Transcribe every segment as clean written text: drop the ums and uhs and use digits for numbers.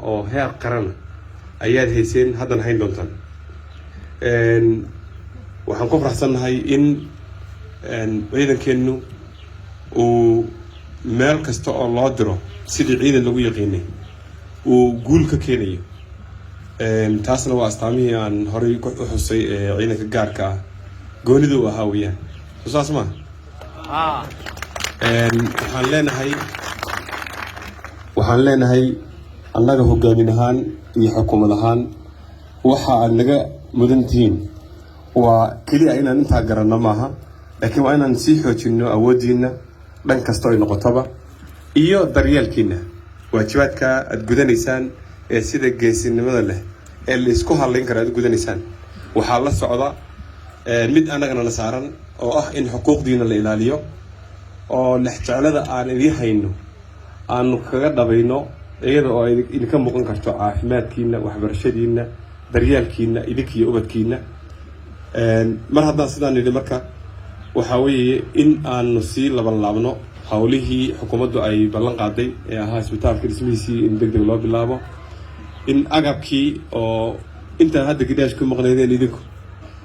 oo heer qaran ayaad hayseen haddan hayn doontaan waxaan ku faraxsanahay in ciidankeenu uu meel kasta oo loo diro sidii ciidan lagu yaqiinay uu guul ka keenayo taasna waa astaamihii aan horay u xusay ciidanka gaarka ah goonidu u ahaa weeyaan saas ma waxaan leenahay annaga hogaamin ahaan iyo xukuumad ahaan waxa aad naga mudan tihiin waa kaliya inaan intaa garanno maaha laakiin waa inaan sii xoojinno awoodiina dhan kasta ay noqotaba iyo daryeelkiina waajibaadka aad gudanaysaan ee sida geesinimada leh ee la isku halayn karo aad gudanaysaan waxaa la socda mid anagana la saaran oo ah in xuquuqdiina la ilaaliyo oo lexjeclada aan idin hayno aan kaga dhabayno iyada oo idinka muuqan karto caafimaadkiina waxbarashadiina daryeelkiina idinkiyo ubadkiina mar haddaan sidaan nidhi marka waxaa weeye in aanu sii labanlaabno hawlihii xukuumaddu ay ballan qaaday ee ahaa isbitaalka dhismihiisii in degdeg loo bilaabo in agabkii oo intaan hadda gidaash ku maqnaydeen idinku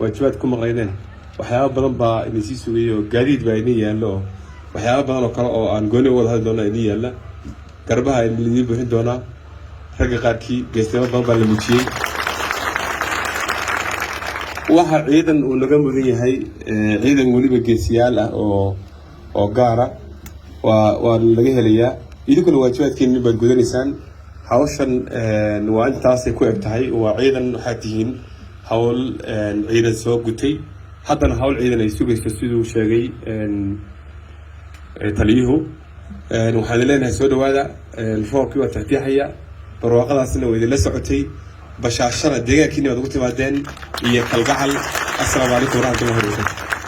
waajibaad ku maqnaydeen waxyaaba badan baa idin sii sugayay oo gaadiid baa idin yaallo oo waxyaaba badan oo kale oo aan gooni u wada hadli doona idin yaalla garbaha idin buuxin doonaa ragga qaarkii geesnimo badan baa la muujiyey waxa ciidan uu naga mudan yahay ciidan weliba geesiyaal ah oo gaara waa laga helayaa idinkuna waajibaadkiina baad gudanaysaan hawshan waa intaasay ku eg tahay waa ciidan waxaad tihiin hawl ciidan soo gutay haddana hawl ciidan ay sugayso siduu sheegay taliyuhu waxaan leenahay soo dhawaada roobkii waa tartiixaya barwaaqadaasna waa idinla socotay bashaashada deegaankiina waad ugu timaadeen iyo kalgacal. Assalaamu calaykum waraxmatullahi wabarakaatu.